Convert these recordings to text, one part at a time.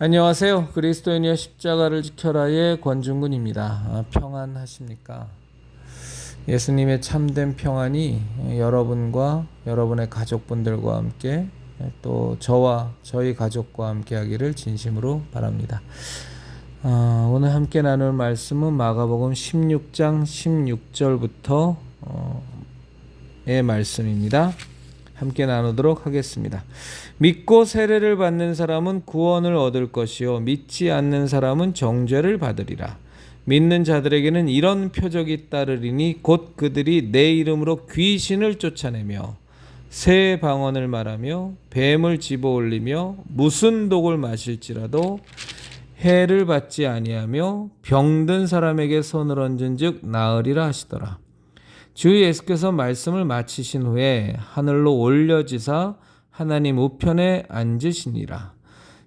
안녕하세요. 그리스도인이여 십자가를 지켜라의 권중근입니다. 평안하십니까? 예수님의 참된 평안이 여러분과 여러분의 가족분들과 함께 또 저와 저희 가족과 함께 하기를 진심으로 바랍니다. 오늘 함께 나눌 말씀은 마가복음 16장 16절부터 의 말씀입니다. 함께 나누도록 하겠습니다. 믿고 세례를 받는 사람은 구원을 얻을 것이요 믿지 않는 사람은 정죄를 받으리라. 믿는 자들에게는 이런 표적이 따르리니 곧 그들이 내 이름으로 귀신을 쫓아내며 새 방언을 말하며 뱀을 집어올리며 무슨 독을 마실지라도 해를 받지 아니하며 병든 사람에게 손을 얹은즉 나으리라 하시더라. 주 예수께서 말씀을 마치신 후에 하늘로 올려지사 하나님 우편에 앉으시니라.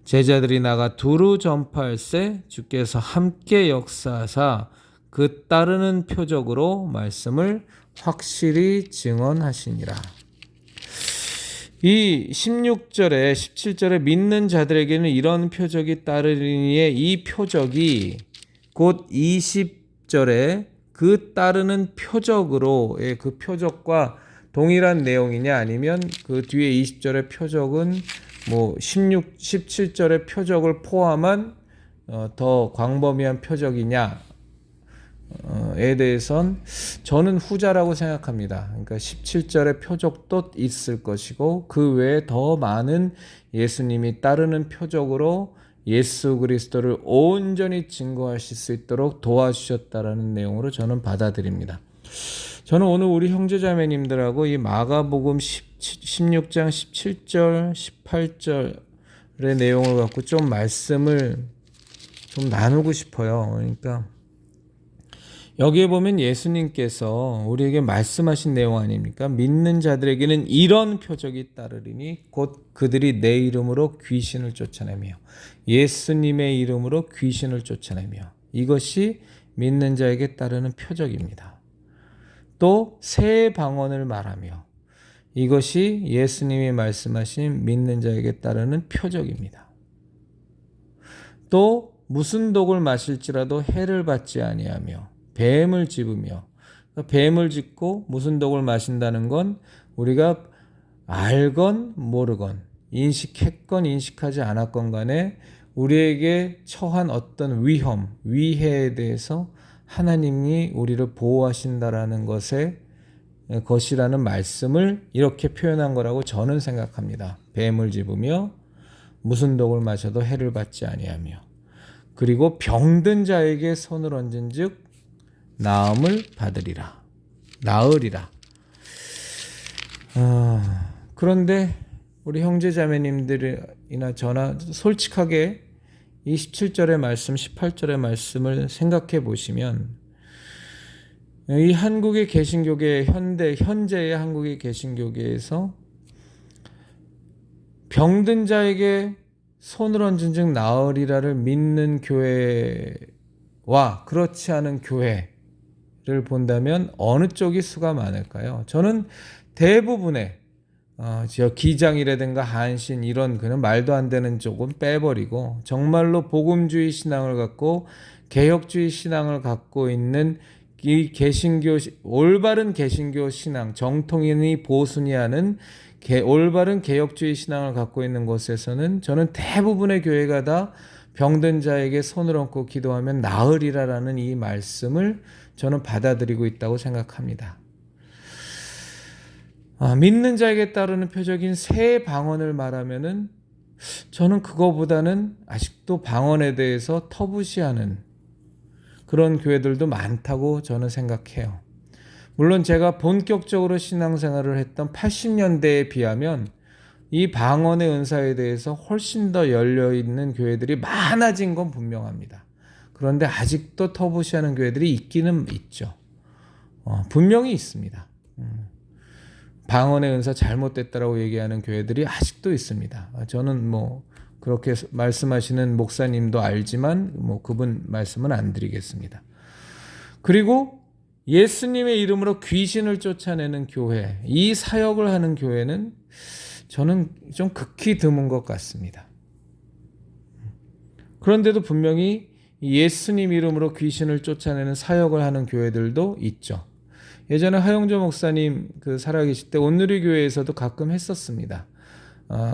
제자들이 나가 두루 전파할세 주께서 함께 역사하사 그 따르는 표적으로 말씀을 확실히 증언하시니라. 이 16절에 17절에 믿는 자들에게는 이런 표적이 따르리니의 이 표적이 곧 20절에 그 따르는 표적으로의 그 표적과 동일한 내용이냐 아니면 그 뒤에 20절의 표적은 17절의 표적을 포함한 더 광범위한 표적이냐에 대해선 저는 후자라고 생각합니다. 그러니까 17절의 표적도 있을 것이고 그 외에 더 많은 예수님이 따르는 표적으로 예수 그리스도를 온전히 증거하실 수 있도록 도와주셨다라는 내용으로 저는 받아들입니다. 저는 오늘 우리 형제자매님들하고 이 마가복음 16장 17절, 18절의 내용을 갖고 좀 말씀을 좀 나누고 싶어요. 그러니까 여기에 보면 예수님께서 우리에게 말씀하신 내용 아닙니까? 믿는 자들에게는 이런 표적이 따르리니 곧 그들이 내 이름으로 귀신을 쫓아내며 예수님의 이름으로 귀신을 쫓아내며 이것이 믿는 자에게 따르는 표적입니다. 또 새 방언을 말하며 이것이 예수님이 말씀하신 믿는 자에게 따르는 표적입니다. 또 무슨 독을 마실지라도 해를 받지 아니하며 뱀을 집으며 뱀을 짚고 무슨 독을 마신다는 건 우리가 알건 모르건 인식했건 인식하지 않았건 간에 우리에게 처한 어떤 위험, 위해에 대해서 하나님이 우리를 보호하신다라는 것이라는 말씀을 이렇게 표현한 거라고 저는 생각합니다. 뱀을 집으며 무슨 독을 마셔도 해를 받지 아니하며 그리고 병든 자에게 손을 얹은 즉 나음을 받으리라. 나으리라. 그런데 우리 형제자매님들이나 저나 솔직하게 27절의 말씀, 18절의 말씀을 생각해 보시면 이 한국의 개신교계, 현재의 한국의 개신교계에서 병든 자에게 손을 얹은 즉 나으리라를 믿는 교회와 그렇지 않은 교회를 본다면 어느 쪽이 수가 많을까요? 저는 대부분의 기장이라든가 한신 이런 그냥 말도 안 되는 쪽은 빼버리고 정말로 복음주의 신앙을 갖고 개혁주의 신앙을 갖고 있는 이 개신교 올바른 개신교 신앙 정통인이 보수니 하는 올바른 개혁주의 신앙을 갖고 있는 곳에서는 저는 대부분의 교회가 다 병든 자에게 손을 얹고 기도하면 나으리라라는 이 말씀을 저는 받아들이고 있다고 생각합니다. 믿는 자에게 따르는 표적인 새 방언을 말하면은 저는 그거보다는 아직도 방언에 대해서 터부시하는 그런 교회들도 많다고 저는 생각해요. 물론 제가 본격적으로 신앙생활을 했던 80년대에 비하면 이 방언의 은사에 대해서 훨씬 더 열려있는 교회들이 많아진 건 분명합니다. 그런데 아직도 터부시하는 교회들이 있기는 있죠. 분명히 있습니다. 방언의 은사 잘못됐다라고 얘기하는 교회들이 아직도 있습니다. 저는 그렇게 말씀하시는 목사님도 알지만 그분 말씀은 안 드리겠습니다. 그리고 예수님의 이름으로 귀신을 쫓아내는 교회, 이 사역을 하는 교회는 저는 좀 극히 드문 것 같습니다. 그런데도 분명히 예수님 이름으로 귀신을 쫓아내는 사역을 하는 교회들도 있죠. 예전에 하용조 목사님 살아계실 때 온누리교회에서도 가끔 했었습니다.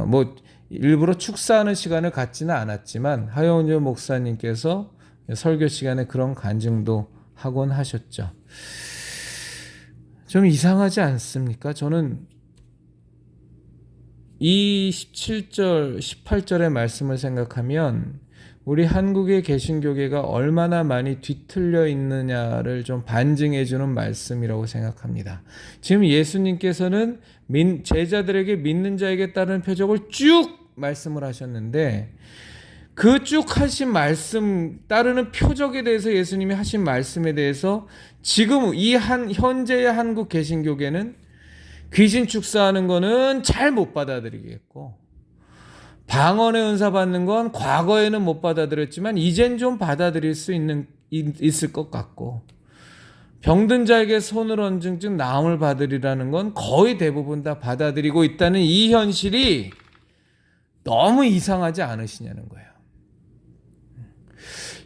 뭐 일부러 축사하는 시간을 갖지는 않았지만 하용조 목사님께서 설교 시간에 그런 간증도 하곤 하셨죠. 좀 이상하지 않습니까? 저는 이 17절, 18절의 말씀을 생각하면 우리 한국의 개신교계가 얼마나 많이 뒤틀려 있느냐를 좀 반증해 주는 말씀이라고 생각합니다. 지금 예수님께서는 제자들에게 믿는 자에게 따르는 표적을 쭉 말씀을 하셨는데 그 쭉 하신 말씀, 따르는 표적에 대해서 예수님이 하신 말씀에 대해서 지금 현재의 한국 개신교계는 귀신 축사하는 거는 잘 못 받아들이겠고, 방언의 은사 받는 건 과거에는 못 받아들였지만 이젠 좀 받아들일 수 있을 것 같고, 병든 자에게 손을 얹은 즉 나음을 받으리라는 건 거의 대부분 다 받아들이고 있다는 이 현실이 너무 이상하지 않으시냐는 거예요.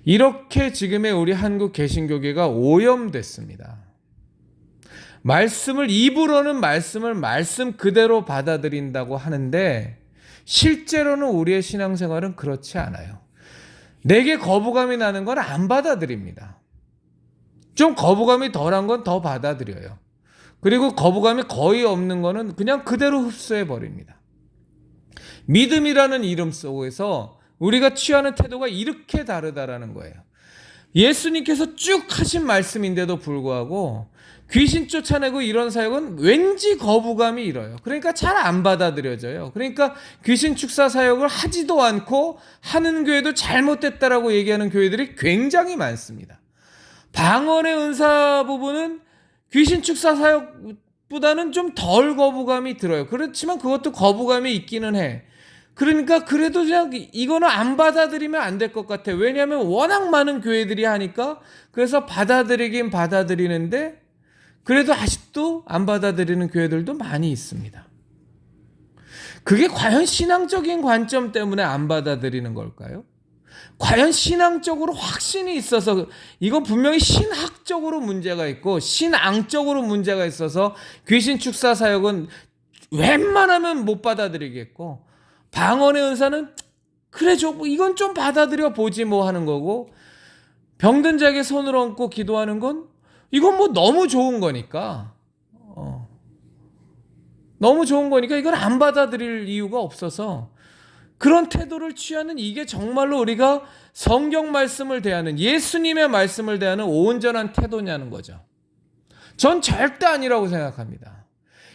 이렇게 지금의 우리 한국 개신교계가 오염됐습니다. 입으로는 말씀을 말씀 그대로 받아들인다고 하는데 실제로는 우리의 신앙생활은 그렇지 않아요. 내게 거부감이 나는 건 안 받아들입니다. 좀 거부감이 덜한 건 더 받아들여요. 그리고 거부감이 거의 없는 거는 그냥 그대로 흡수해 버립니다. 믿음이라는 이름 속에서 우리가 취하는 태도가 이렇게 다르다라는 거예요. 예수님께서 쭉 하신 말씀인데도 불구하고 귀신 쫓아내고 이런 사역은 왠지 거부감이 일어요. 그러니까 잘 안 받아들여져요. 그러니까 귀신 축사 사역을 하지도 않고 하는 교회도 잘못됐다라고 얘기하는 교회들이 굉장히 많습니다. 방언의 은사 부분은 귀신 축사 사역보다는 좀 덜 거부감이 들어요. 그렇지만 그것도 거부감이 있기는 해. 그러니까 그래도 그냥 이거는 안 받아들이면 안 될 것 같아. 왜냐하면 워낙 많은 교회들이 하니까. 그래서 받아들이긴 받아들이는데 그래도 아직도 안 받아들이는 교회들도 많이 있습니다. 그게 과연 신앙적인 관점 때문에 안 받아들이는 걸까요? 과연 신앙적으로 확신이 있어서, 이건 분명히 신학적으로 문제가 있고 신앙적으로 문제가 있어서 귀신 축사 사역은 웬만하면 못 받아들이겠고, 방언의 은사는 그래 이건 좀 받아들여 보지 뭐 하는 거고, 병든 자에게 손을 얹고 기도하는 건 이건 뭐 너무 좋은 거니까 너무 좋은 거니까 이건 안 받아들일 이유가 없어서 그런 태도를 취하는, 이게 정말로 우리가 성경 말씀을 대하는, 예수님의 말씀을 대하는 온전한 태도냐는 거죠. 전 절대 아니라고 생각합니다.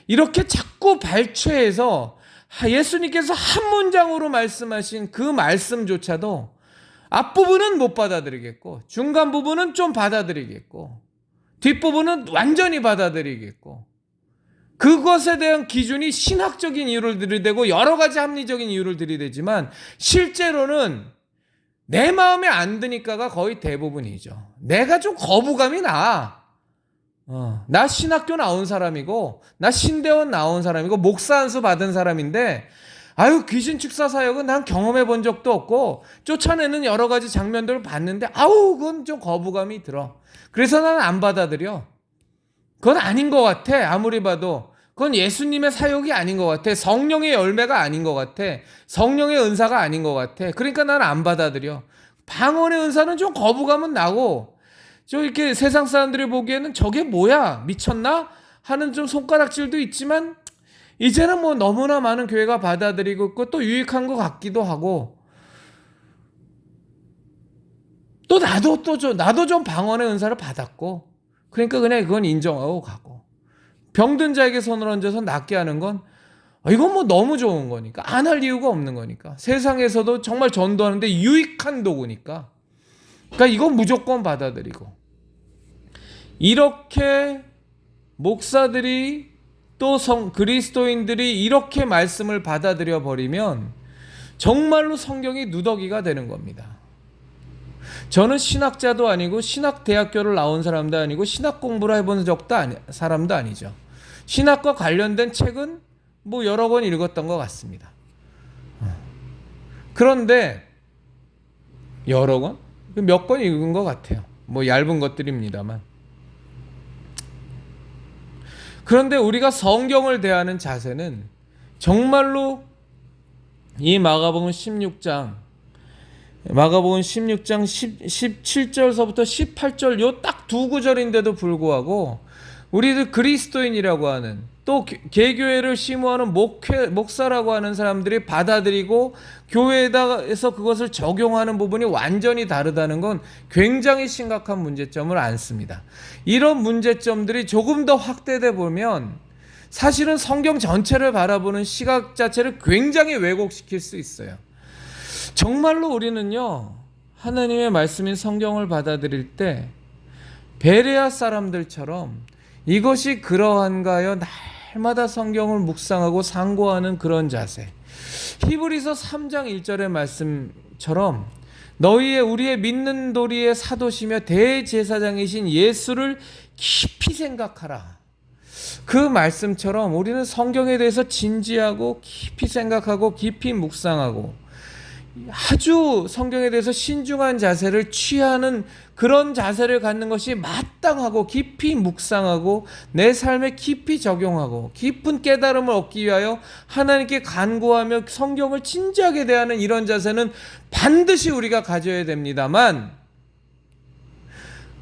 이렇게 자꾸 발췌해서 예수님께서 한 문장으로 말씀하신 그 말씀조차도 앞부분은 못 받아들이겠고 중간 부분은 좀 받아들이겠고 뒷부분은 완전히 받아들이겠고, 그것에 대한 기준이 신학적인 이유를 들이대고 여러 가지 합리적인 이유를 들이대지만 실제로는 내 마음에 안 드니까가 거의 대부분이죠. 내가 좀 거부감이 나. 나 신학교 나온 사람이고 나 신대원 나온 사람이고 목사 안수 받은 사람인데 귀신 축사 사역은 난 경험해 본 적도 없고 쫓아내는 여러 가지 장면들을 봤는데 그건 좀 거부감이 들어. 그래서 난 안 받아들여. 그건 아닌 것 같아. 아무리 봐도 그건 예수님의 사역이 아닌 것 같아. 성령의 열매가 아닌 것 같아. 성령의 은사가 아닌 것 같아. 그러니까 난 안 받아들여. 방언의 은사는 좀 거부감은 나고 좀 이렇게 세상 사람들이 보기에는 저게 뭐야? 미쳤나? 하는 좀 손가락질도 있지만 이제는 뭐 너무나 많은 교회가 받아들이고 있고 또 유익한 것 같기도 하고, 또 나도 좀 방언의 은사를 받았고 그러니까 그냥 그건 인정하고 가고, 병든 자에게 손을 얹어서 낫게 하는 건 이건 뭐 너무 좋은 거니까 안 할 이유가 없는 거니까, 세상에서도 정말 전도하는데 유익한 도구니까 그러니까 이건 무조건 받아들이고, 이렇게 목사들이 또 그리스도인들이 이렇게 말씀을 받아들여 버리면 정말로 성경이 누더기가 되는 겁니다. 저는 신학자도 아니고 신학대학교를 나온 사람도 아니고 신학 공부를 해본 사람도 아니죠. 신학과 관련된 책은 뭐 여러 권 읽었던 것 같습니다. 그런데 여러 권? 몇 권 읽은 것 같아요. 뭐 얇은 것들입니다만. 그런데 우리가 성경을 대하는 자세는 정말로 이 마가복음 16장 17절서부터 18절 요 딱 두 구절인데도 불구하고 우리들 그리스도인이라고 하는 또 개교회를 심호하는 목사라고 하는 사람들이 받아들이고 교회에서 그것을 적용하는 부분이 완전히 다르다는 건 굉장히 심각한 문제점을 안습니다. 이런 문제점들이 조금 더 확대돼 보면 사실은 성경 전체를 바라보는 시각 자체를 굉장히 왜곡시킬 수 있어요. 정말로 우리는요, 하나님의 말씀인 성경을 받아들일 때 베레아 사람들처럼 이것이 그러한가요? 날마다 성경을 묵상하고 상고하는 그런 자세. 히브리서 3장 1절의 말씀처럼 우리의 믿는 도리의 사도시며 대제사장이신 예수를 깊이 생각하라. 그 말씀처럼 우리는 성경에 대해서 진지하고 깊이 생각하고 깊이 묵상하고 아주 성경에 대해서 신중한 자세를 취하는 그런 자세를 갖는 것이 마땅하고 깊이 묵상하고 내 삶에 깊이 적용하고 깊은 깨달음을 얻기 위하여 하나님께 간구하며 성경을 진지하게 대하는 이런 자세는 반드시 우리가 가져야 됩니다만,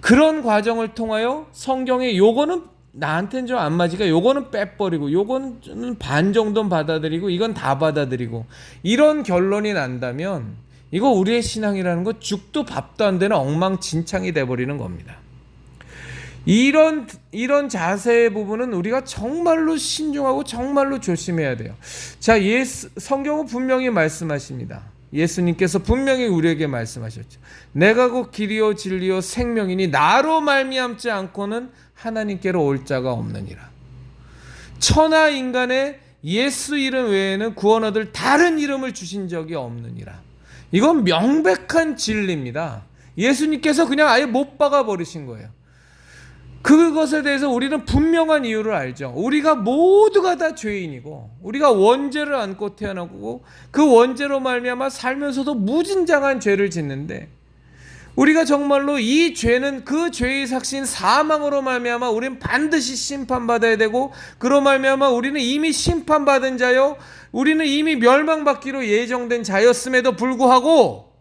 그런 과정을 통하여 성경에 요거는 나한테는 좀 안 맞으니까 요거는 빼버리고 요거는 반 정도는 받아들이고 이건 다 받아들이고 이런 결론이 난다면 이거 우리의 신앙이라는 거 죽도 밥도 안 되는 엉망진창이 돼버리는 겁니다. 이런 자세의 부분은 우리가 정말로 신중하고 정말로 조심해야 돼요. 자, 성경은 분명히 말씀하십니다. 예수님께서 분명히 우리에게 말씀하셨죠. 내가 곧 길이요 진리요 생명이니 나로 말미암지 않고는 하나님께로 올 자가 없느니라. 천하 인간의 예수 이름 외에는 구원 얻을 다른 이름을 주신 적이 없느니라. 이건 명백한 진리입니다. 예수님께서 그냥 아예 못 박아 버리신 거예요. 그것에 대해서 우리는 분명한 이유를 알죠. 우리가 모두가 다 죄인이고 우리가 원죄를 안고 태어나고 그 원죄로 말미암아 살면서도 무진장한 죄를 짓는데, 우리가 정말로 이 죄는 그 죄의 삭신 사망으로 말미암아 우리는 반드시 심판받아야 되고, 그로 말미암아 우리는 이미 심판받은 자요, 우리는 이미 멸망받기로 예정된 자였음에도 불구하고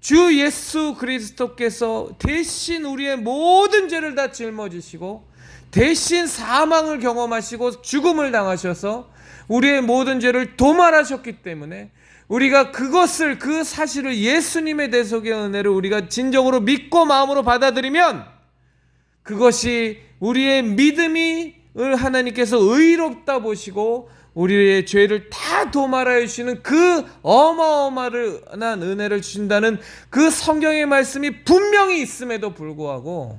주 예수 그리스도께서 대신 우리의 모든 죄를 다 짊어지시고 대신 사망을 경험하시고 죽음을 당하셔서 우리의 모든 죄를 도말하셨기 때문에 우리가 그 사실을, 예수님의 대속의 은혜를 우리가 진정으로 믿고 마음으로 받아들이면 그것이 우리의 믿음을 하나님께서 의롭다 보시고 우리의 죄를 다 도말하여 주시는 그 어마어마한 은혜를 주신다는 그 성경의 말씀이 분명히 있음에도 불구하고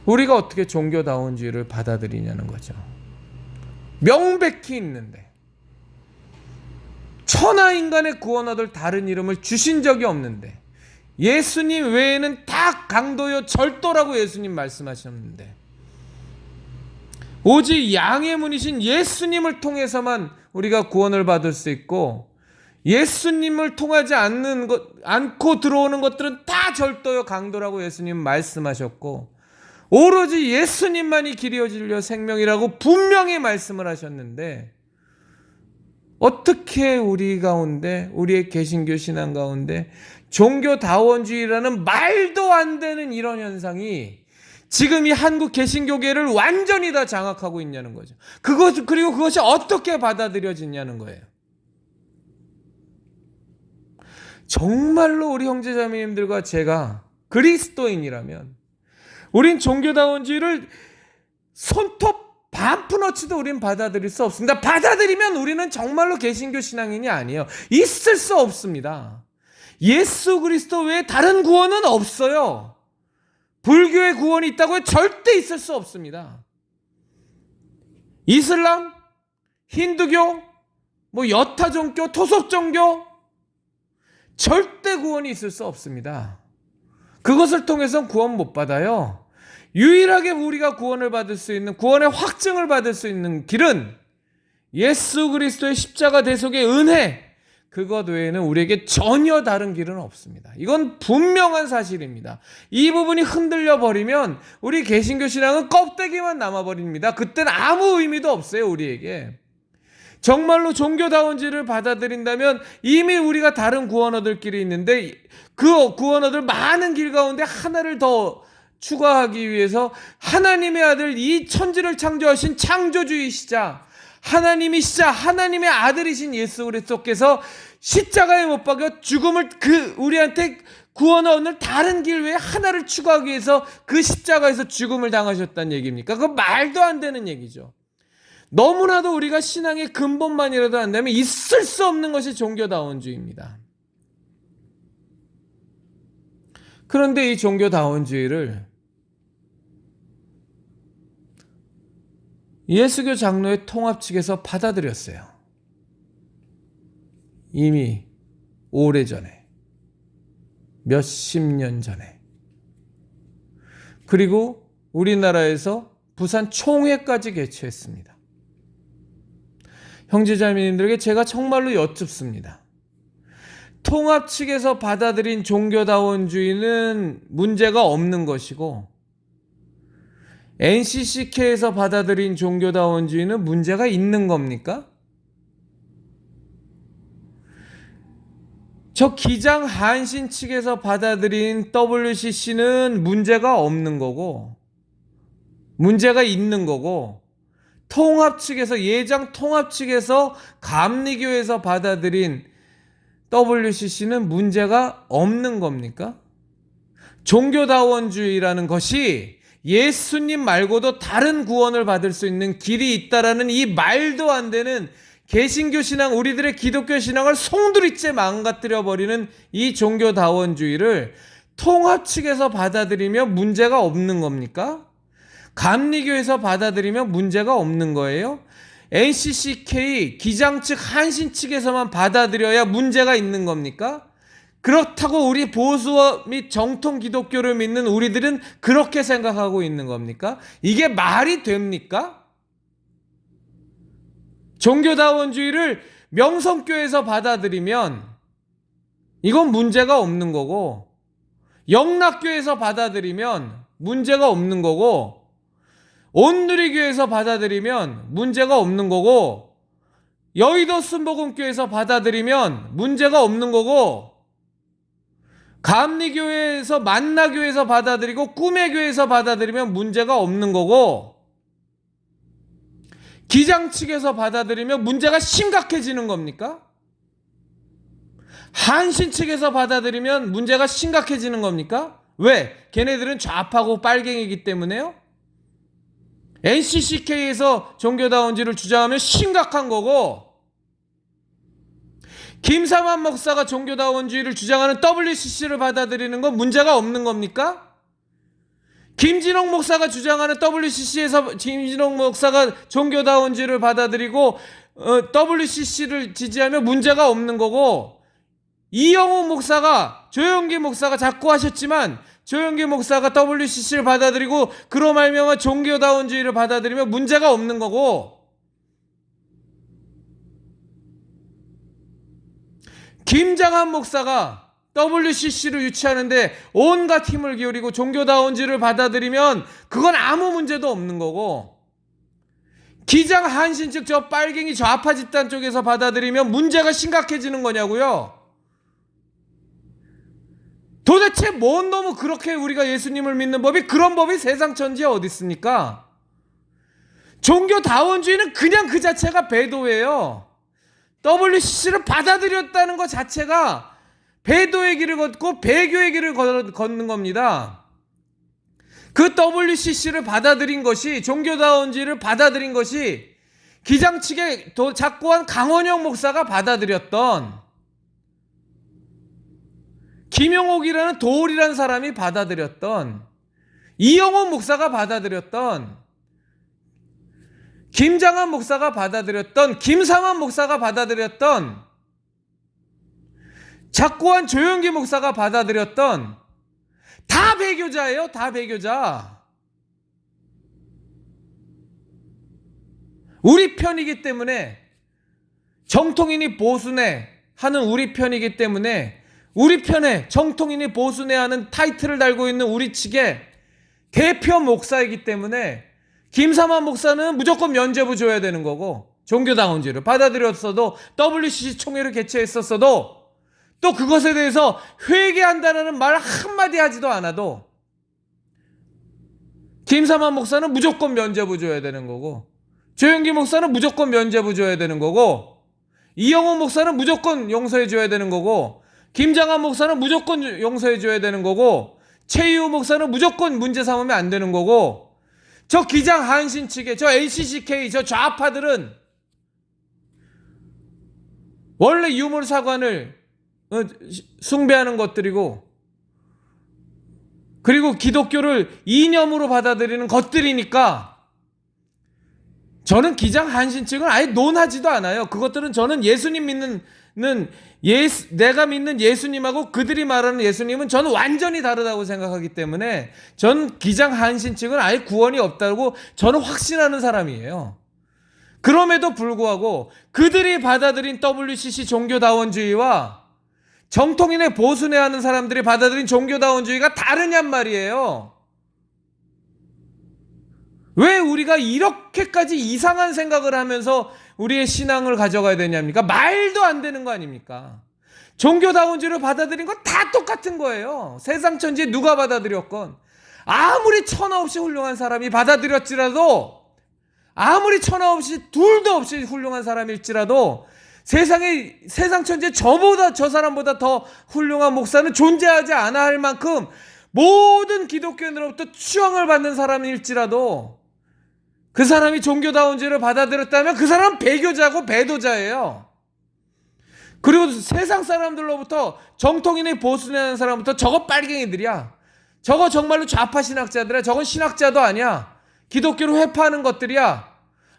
우리가 어떻게 종교다운주의를 받아들이냐는 거죠. 명백히 있는데 천하 인간의 구원 얻을 다른 이름을 주신 적이 없는데, 예수님 외에는 다 강도요 절도라고 예수님 말씀하셨는데, 오직 양의 문이신 예수님을 통해서만 우리가 구원을 받을 수 있고, 예수님을 통하지 않고 들어오는 것들은 다 절도요 강도라고 예수님 말씀하셨고, 오로지 예수님만이 길이요 진리요 생명이라고 분명히 말씀을 하셨는데, 어떻게 우리 가운데, 우리의 개신교 신앙 가운데 종교다원주의라는 말도 안 되는 이런 현상이 지금 이 한국 개신교계를 완전히 다 장악하고 있냐는 거죠. 그리고 그것이 어떻게 받아들여지냐는 거예요. 정말로 우리 형제자매님들과 제가 그리스도인이라면 우린 종교다원주의를 손톱 반푼어치도 우린 받아들일 수 없습니다. 받아들이면 우리는 정말로 개신교 신앙인이 아니에요. 있을 수 없습니다. 예수 그리스도 외에 다른 구원은 없어요. 불교의 구원이 있다고 절대 있을 수 없습니다. 이슬람, 힌두교, 여타 종교, 토속 종교, 절대 구원이 있을 수 없습니다. 그것을 통해서는 구원 못 받아요. 유일하게 우리가 구원을 받을 수 있는, 구원의 확증을 받을 수 있는 길은 예수 그리스도의 십자가 대속의 은혜, 그것 외에는 우리에게 전혀 다른 길은 없습니다. 이건 분명한 사실입니다. 이 부분이 흔들려 버리면 우리 개신교 신앙은 껍데기만 남아버립니다. 그때는 아무 의미도 없어요, 우리에게. 정말로 종교다운지를 받아들인다면 이미 우리가 다른 구원 얻을 길이 있는데 그 구원 얻을 많은 길 가운데 하나를 더 추가하기 위해서 하나님의 아들, 이 천지를 창조하신 창조주이시자 하나님이시자 하나님의 아들이신 예수 그리스도께서 십자가에 못 박여 죽음을 우리한테 구원을 얻는 다른 길 외에 하나를 추가하기 위해서 그 십자가에서 죽음을 당하셨다는 얘기입니까? 그건 말도 안 되는 얘기죠. 너무나도 우리가 신앙의 근본만이라도 안다면 있을 수 없는 것이 종교다원주의입니다. 그런데 이 종교다원주의를 예수교 장로의 통합 측에서 받아들였어요. 이미 오래전에, 몇십 년 전에. 그리고 우리나라에서 부산 총회까지 개최했습니다. 형제자매님들에게 제가 정말로 여쭙습니다. 통합 측에서 받아들인 종교다원주의는 문제가 없는 것이고 NCCK에서 받아들인 종교다원주의는 문제가 있는 겁니까? 저 기장 한신 측에서 받아들인 WCC는 문제가 없는 거고 문제가 있는 거고 통합 측에서 예장 통합 측에서 감리교에서 받아들인 WCC는 문제가 없는 겁니까? 종교다원주의라는 것이 예수님 말고도 다른 구원을 받을 수 있는 길이 있다라는 이 말도 안 되는 개신교 신앙, 우리들의 기독교 신앙을 송두리째 망가뜨려 버리는 이 종교다원주의를 통합 측에서 받아들이면 문제가 없는 겁니까? 감리교에서 받아들이면 문제가 없는 거예요? NCCK 기장 측, 한신 측에서만 받아들여야 문제가 있는 겁니까? 그렇다고 우리 보수 및 정통 기독교를 믿는 우리들은 그렇게 생각하고 있는 겁니까? 이게 말이 됩니까? 종교다원주의를 명성교에서 받아들이면 이건 문제가 없는 거고 영락교에서 받아들이면 문제가 없는 거고 온누리교에서 받아들이면 문제가 없는 거고 여의도 순복음교에서 받아들이면 문제가 없는 거고 감리교회에서 만나교회에서 받아들이고 꿈의교회에서 받아들이면 문제가 없는 거고 기장 측에서 받아들이면 문제가 심각해지는 겁니까? 한신 측에서 받아들이면 문제가 심각해지는 겁니까? 왜? 걔네들은 좌파고 빨갱이기 때문에요? NCCK에서 종교다원주의를 주장하면 심각한 거고 김삼환 목사가 종교다원주의를 주장하는 WCC를 받아들이는 건 문제가 없는 겁니까? 김진홍 목사가 주장하는 WCC에서 김진홍 목사가 종교다원주의를 받아들이고 WCC를 지지하면 문제가 없는 거고 이영호 목사가 조영기 목사가 자꾸 하셨지만 조영기 목사가 WCC를 받아들이고 그로 말미암아 종교다원주의를 받아들이면 문제가 없는 거고 김장한 목사가 WCC를 유치하는데 온갖 힘을 기울이고 종교다원주의를 받아들이면 그건 아무 문제도 없는 거고 기장 한신 측 저 빨갱이 좌파 집단 쪽에서 받아들이면 문제가 심각해지는 거냐고요. 도대체 뭔 놈은 그렇게 우리가 예수님을 믿는 법이 그런 법이 세상 천지에 어디 있습니까? 종교다원주의는 그냥 그 자체가 배도예요. WCC를 받아들였다는 것 자체가 배도의 길을 걷고 배교의 길을 걷는 겁니다. 그 WCC를 받아들인 것이 종교다원주의를 받아들인 것이 기장 측의 작고한 강원영 목사가 받아들였던 김용옥이라는 도울이라는 사람이 받아들였던 이영호 목사가 받아들였던 김장한 목사가 받아들였던 김삼환 목사가 받아들였던 작고한 조영기 목사가 받아들였던 다 배교자예요. 다 배교자. 우리 편이기 때문에 정통인이 보수네 하는 우리 편이기 때문에 우리 편에 정통인이 보수해야 하는 타이틀을 달고 있는 우리 측의 대표 목사이기 때문에 김삼환 목사는 무조건 면죄부 줘야 되는 거고, 종교다원주의를 받아들였어도 WCC 총회를 개최했었어도 또 그것에 대해서 회개한다는 말 한마디 하지도 않아도 김삼환 목사는 무조건 면죄부 줘야 되는 거고, 조영기 목사는 무조건 면죄부 줘야 되는 거고, 이영호 목사는 무조건 용서해 줘야 되는 거고, 김장한 목사는 무조건 용서해 줘야 되는 거고, 최희우 목사는 무조건 문제 삼으면 안 되는 거고, 저 기장 한신 측에 저 LCCK 저 좌파들은 원래 유물사관을 숭배하는 것들이고, 그리고 기독교를 이념으로 받아들이는 것들이니까 저는 기장 한신 측은 아예 논하지도 않아요. 그것들은 저는 예수님 믿는 내가 믿는 예수님하고 그들이 말하는 예수님은 저는 완전히 다르다고 생각하기 때문에 전 기장 한신 측은 아예 구원이 없다고 저는 확신하는 사람이에요. 그럼에도 불구하고 그들이 받아들인 WCC 종교다원주의와 정통인의 보수내하는 사람들이 받아들인 종교다원주의가 다르냔 말이에요. 왜 우리가 이렇게까지 이상한 생각을 하면서 우리의 신앙을 가져가야 되냐입니까? 말도 안 되는 거 아닙니까? 종교다원주의를 받아들인 건 다 똑같은 거예요. 세상 천지에 누가 받아들였건, 아무리 천하 없이 훌륭한 사람이 받아들였지라도, 아무리 천하 없이 둘도 없이 훌륭한 사람일지라도 세상 천지에 저 사람보다 더 훌륭한 목사는 존재하지 않아 할 만큼 모든 기독교인으로부터 추앙을 받는 사람일지라도 그 사람이 종교다원주의를 받아들였다면 그 사람은 배교자고 배도자예요. 그리고 세상 사람들로부터, 정통인의 보수하는 사람부터 저거 빨갱이들이야, 저거 정말로 좌파 신학자들이야, 저건 신학자도 아니야, 기독교를 회파하는 것들이야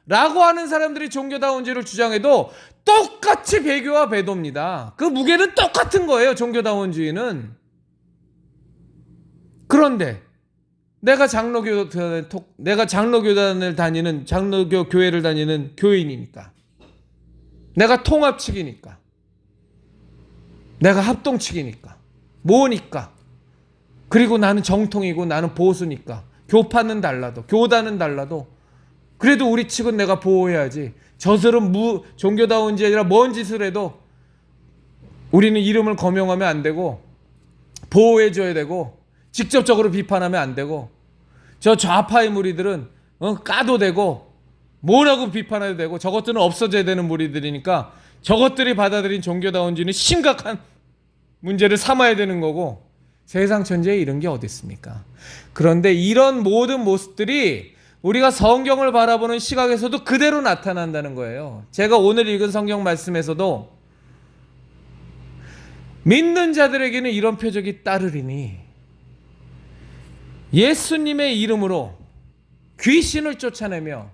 라고 하는 사람들이 종교다원주의를 주장해도 똑같이 배교와 배도입니다. 그 무게는 똑같은 거예요, 종교다원주의는. 그런데 내가 장로교단을 다니는, 장로교 교회를 다니는 교인이니까, 내가 통합 측이니까, 내가 합동 측이니까, 뭐니까, 그리고 나는 정통이고 나는 보수니까, 교파는 달라도, 교단은 달라도 그래도 우리 측은 내가 보호해야지. 저들은 종교다운지 아니라 뭔 짓을 해도 우리는 이름을 거명하면 안 되고, 보호해줘야 되고, 직접적으로 비판하면 안 되고, 저 좌파의 무리들은 까도 되고 뭐라고 비판해도 되고, 저것들은 없어져야 되는 무리들이니까 저것들이 받아들인 종교다운지는 심각한 문제를 삼아야 되는 거고, 세상 천지에 이런 게 어디 있습니까? 그런데 이런 모든 모습들이 우리가 성경을 바라보는 시각에서도 그대로 나타난다는 거예요. 제가 오늘 읽은 성경 말씀에서도 믿는 자들에게는 이런 표적이 따르리니 예수님의 이름으로 귀신을 쫓아내며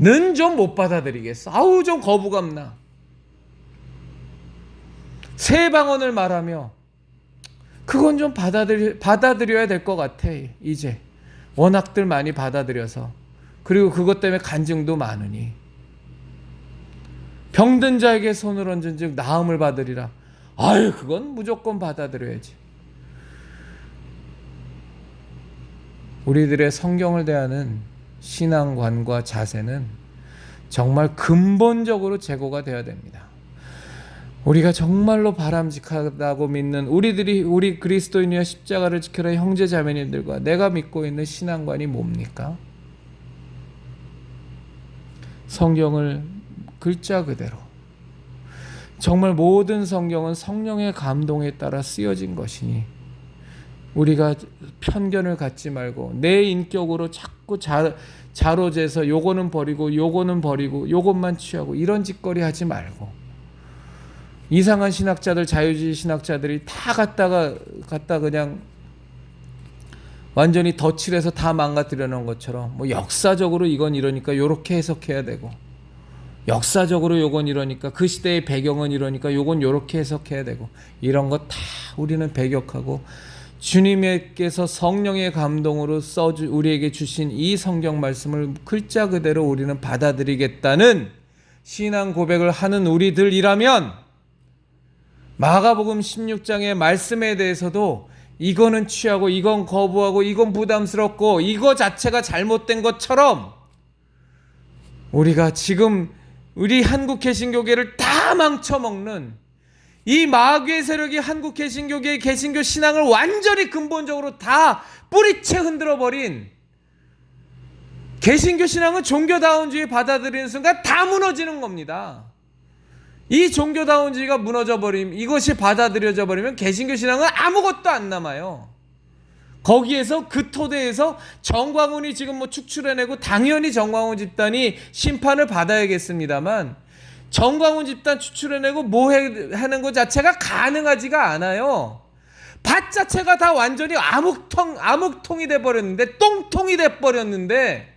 는 좀 못 받아들이겠어. 아우 좀 거부감 나. 새 방언을 말하며 그건 좀 받아들여야 될 것 같아. 이제 워낙들 많이 받아들여서. 그리고 그것 때문에 간증도 많으니. 병든 자에게 손을 얹은 즉 나음을 받으리라. 아유 그건 무조건 받아들여야지. 우리들의 성경을 대하는 신앙관과 자세는 정말 근본적으로 제고가 되어야 됩니다. 우리가 정말로 바람직하다고 믿는 우리 그리스도인이여 십자가를 지켜라 형제 자매님들과 내가 믿고 있는 신앙관이 뭡니까? 성경을 글자 그대로, 정말 모든 성경은 성령의 감동에 따라 쓰여진 것이니 우리가 편견을 갖지 말고 내 인격으로 자꾸 자로재서 요거는 버리고 요것만 취하고 이런 짓거리 하지 말고, 이상한 신학자들, 자유주의 신학자들이 다 갖다 그냥 완전히 덧칠해서 다 망가뜨려 놓은 것처럼, 뭐 역사적으로 이건 이러니까 요렇게 해석해야 되고, 역사적으로 요건 이러니까 그 시대의 배경은 이러니까 요건 요렇게 해석해야 되고, 이런 거 다 우리는 배격하고 주님께서 성령의 감동으로 우리에게 주신 이 성경 말씀을 글자 그대로 우리는 받아들이겠다는 신앙 고백을 하는 우리들이라면 마가복음 16장의 말씀에 대해서도 이거는 취하고 이건 거부하고 이건 부담스럽고 이거 자체가 잘못된 것처럼 우리가 지금 우리 한국 개신교계를 다 망쳐먹는 이 마귀의 세력이 한국 개신교계의 개신교 신앙을 완전히 근본적으로 다 뿌리채 흔들어버린 개신교 신앙은 종교다운주의 받아들이는 순간 다 무너지는 겁니다. 이 종교다운주의가 무너져버리면, 이것이 받아들여져 버리면 개신교 신앙은 아무것도 안 남아요. 거기에서 그 토대에서 정광훈이 지금 뭐 축출해내고 당연히 정광훈 집단이 심판을 받아야겠습니다만 정광훈 집단 추출해내고 뭐 하는 것 자체가 가능하지가 않아요. 밭 자체가 다 완전히 암흑통이 돼버렸는데, 똥통이 돼버렸는데,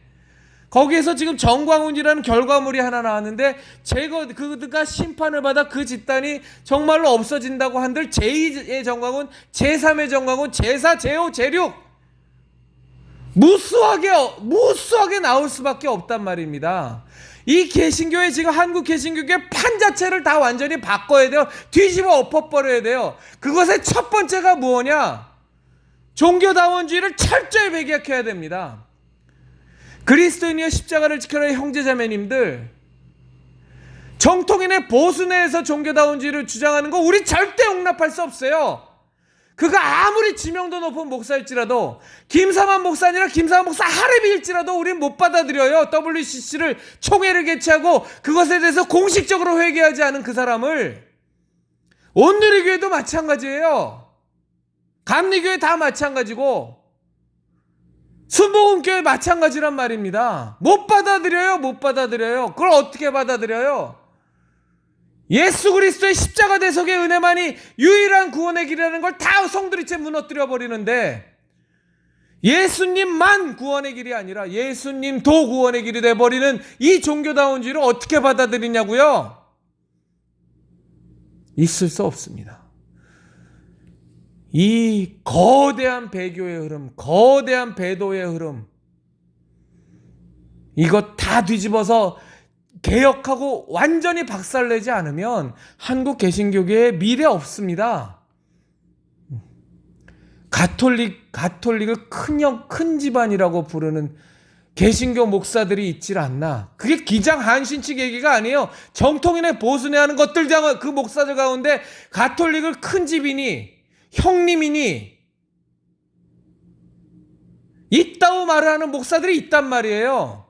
거기에서 지금 정광훈이라는 결과물이 하나 나왔는데, 그가 심판을 받아 그 집단이 정말로 없어진다고 한들 제2의 정광훈, 제3의 정광훈, 제4, 제5, 제6 무수하게 나올 수밖에 없단 말입니다. 이 개신교회, 지금 한국 개신교계 판 자체를 다 완전히 바꿔야 돼요. 뒤집어 엎어버려야 돼요. 그것의 첫 번째가 뭐냐? 종교다원주의를 철저히 배격해야 됩니다. 그리스도인이여 십자가를 지켜라 형제자매님들, 정통인의 보수 내에서 종교다원주의를 주장하는 거 우리 절대 용납할 수 없어요. 그가 아무리 지명도 높은 목사일지라도, 김사만 목사 아니라 김사만 목사 하랩일지라도 우리는 못 받아들여요. WCC를 총회를 개최하고 그것에 대해서 공식적으로 회개하지 않은 그 사람을. 온누리교회도 마찬가지예요. 감리교회 다 마찬가지고 순복음교회 마찬가지란 말입니다. 못 받아들여요. 그걸 어떻게 받아들여요? 예수 그리스도의 십자가 대속의 은혜만이 유일한 구원의 길이라는 걸 다 성들이채 무너뜨려 버리는데, 예수님만 구원의 길이 아니라 예수님도 구원의 길이 돼버리는 이 종교다운주의를 어떻게 받아들이냐고요? 있을 수 없습니다. 이 거대한 배교의 흐름, 거대한 배도의 흐름, 이것 다 뒤집어서 개혁하고 완전히 박살내지 않으면 한국 개신교계에 미래 없습니다. 가톨릭을 큰 집안이라고 부르는 개신교 목사들이 있질 않나. 그게 기장 한신칙 얘기가 아니에요. 정통인의 보수내하는 것들, 그 목사들 가운데 가톨릭을 큰 집이니 형님이니 있다고 말하는 목사들이 있단 말이에요.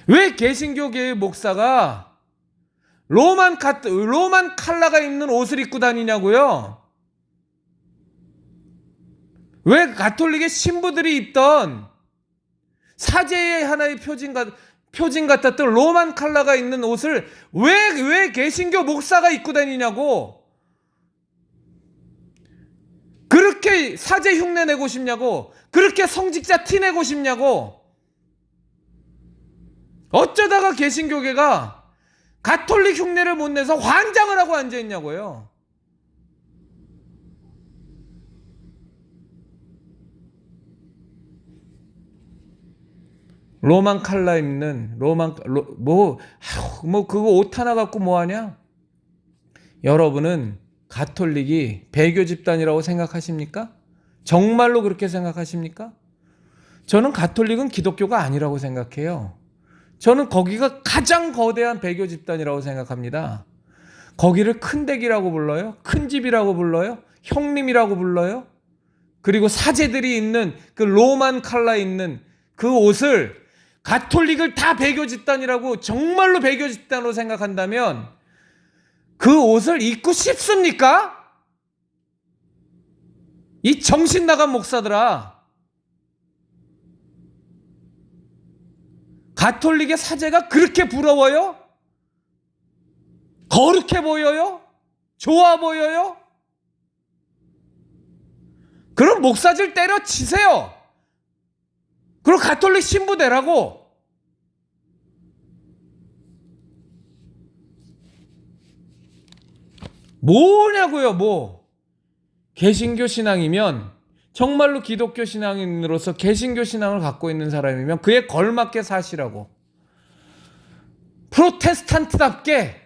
왜 개신교계의 목사가 로만 칼라가 입는 옷을 입고 다니냐고요? 왜 가톨릭의 신부들이 입던 사제의 하나의 표징 같았던 로만 칼라가 있는 옷을 왜 개신교 목사가 입고 다니냐고? 그렇게 사제 흉내 내고 싶냐고? 그렇게 성직자 티 내고 싶냐고? 어쩌다가 개신교계가 가톨릭 흉내를 못 내서 환장을 하고 앉아있냐고요. 로만 칼라 입는 그거 옷 하나 갖고 뭐하냐? 여러분은 가톨릭이 배교 집단이라고 생각하십니까? 정말로 그렇게 생각하십니까? 저는 가톨릭은 기독교가 아니라고 생각해요. 저는 거기가 가장 거대한 배교 집단이라고 생각합니다. 거기를 큰 댁이라고 불러요. 큰 집이라고 불러요. 형님이라고 불러요. 그리고 사제들이 입는 그 로만 칼라 있는 그 옷을 가톨릭을 다 배교 집단이라고, 정말로 배교 집단으로 생각한다면 그 옷을 입고 싶습니까? 이 정신 나간 목사들아. 가톨릭의 사제가 그렇게 부러워요? 거룩해 보여요? 좋아 보여요? 그럼 목사들 때려치세요. 그리고 가톨릭 신부 되라고. 뭐냐고요, 뭐. 개신교 신앙이면, 정말로 기독교 신앙인으로서 개신교 신앙을 갖고 있는 사람이면 그에 걸맞게 사시라고. 프로테스탄트답게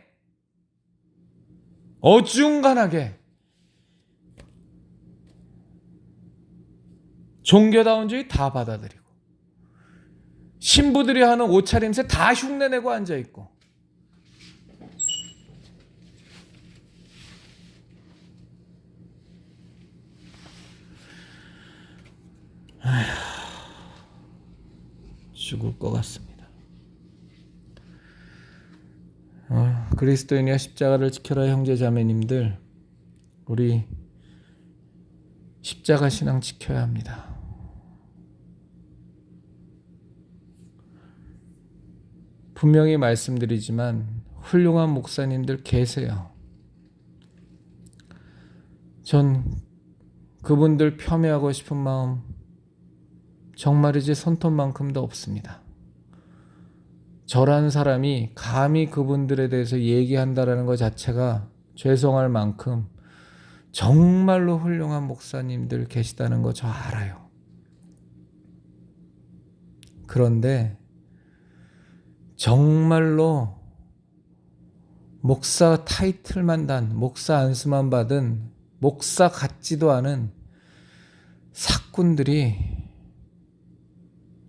어중간하게 종교다운주의 다 받아들이고 신부들이 하는 옷차림새 다 흉내내고 앉아있고 죽을 것 같습니다. 그리스도인이여 십자가를 지켜라 형제 자매님들, 우리 십자가 신앙 지켜야 합니다. 분명히 말씀드리지만 훌륭한 목사님들 계세요. 전 그분들 폄훼하고 싶은 마음 정말이지 손톱만큼도 없습니다. 저라는 사람이 감히 그분들에 대해서 얘기한다라는 것 자체가 죄송할 만큼 정말로 훌륭한 목사님들 계시다는 거 저 알아요. 그런데 정말로 목사 타이틀만 단, 목사 안수만 받은 목사 같지도 않은 사꾼들이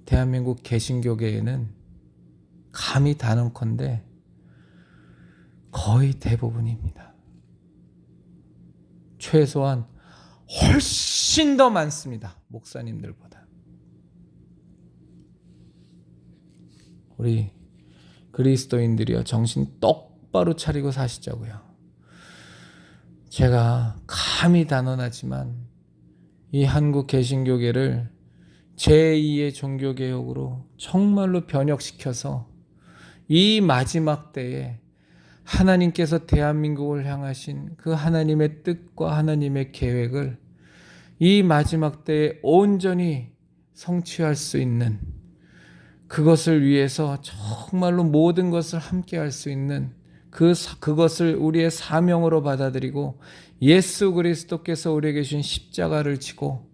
대한민국 개신교계에는 감히 단언컨대 거의 대부분입니다. 최소한 훨씬 더 많습니다. 목사님들보다. 우리 그리스도인들이여 정신 똑바로 차리고 사시자고요. 제가 감히 단언하지만 이 한국 개신교계를 제2의 종교개혁으로 정말로 변혁시켜서 이 마지막 때에 하나님께서 대한민국을 향하신 그 하나님의 뜻과 하나님의 계획을 이 마지막 때에 온전히 성취할 수 있는, 그것을 위해서 정말로 모든 것을 함께 할 수 있는 그것을 우리의 사명으로 받아들이고 예수 그리스도께서 우리에게 주신 십자가를 지고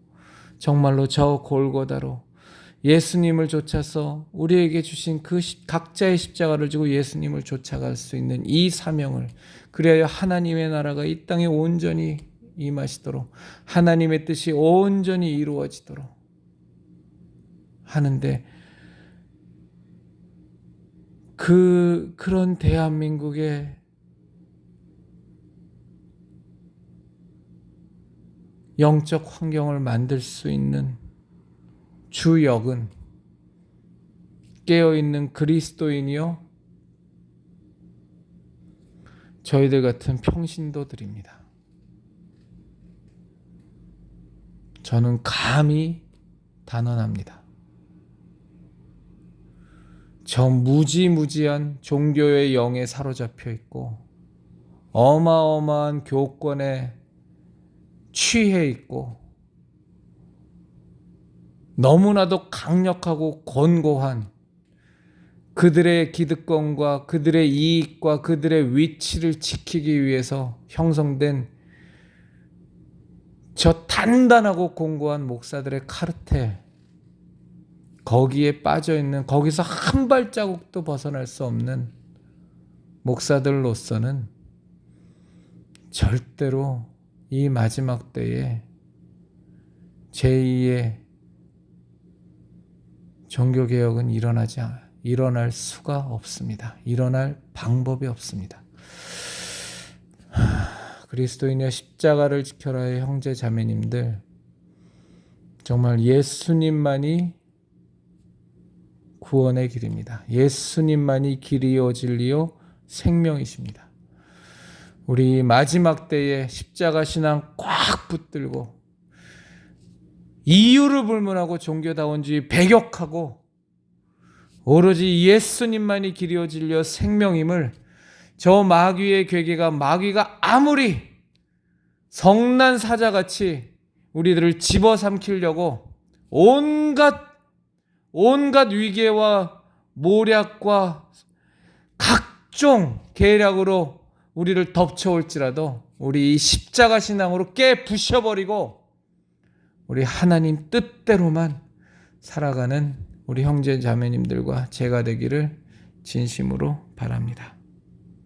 정말로 저 골고다로 예수님을 쫓아서 우리에게 주신 그 각자의 십자가를 지고 예수님을 쫓아갈 수 있는 이 사명을, 그래야 하나님의 나라가 이 땅에 온전히 임하시도록 하나님의 뜻이 온전히 이루어지도록 하는데, 그런 대한민국의 영적 환경을 만들 수 있는 주역은 깨어있는 그리스도인이요 저희들 같은 평신도들입니다. 저는 감히 단언합니다. 저 무지무지한 종교의 영에 사로잡혀 있고 어마어마한 교권에 취해 있고 너무나도 강력하고 권고한 그들의 기득권과 그들의 이익과 그들의 위치를 지키기 위해서 형성된 저 단단하고 공고한 목사들의 카르텔, 거기에 빠져있는, 거기서 한 발자국도 벗어날 수 없는 목사들로서는 절대로 이 마지막 때에 제2의 종교개혁은 일어날 수가 없습니다. 일어날 방법이 없습니다. 그리스도인의 십자가를 지켜라의 형제 자매님들, 정말 예수님만이 구원의 길입니다. 예수님만이 길이요 진리요 생명이십니다. 우리 마지막 때에 십자가 신앙 꽉 붙들고 이유를 불문하고 종교다원주의 배격하고 오로지 예수님만이 길이요 진리요 생명임을, 저 마귀의 괴계가, 마귀가 아무리 성난 사자같이 우리들을 집어삼키려고 온갖 위계와 모략과 각종 계략으로 우리를 덮쳐올지라도 우리 이 십자가 신앙으로 깨부셔버리고 우리 하나님 뜻대로만 살아가는 우리 형제 자매님들과 제가 되기를 진심으로 바랍니다.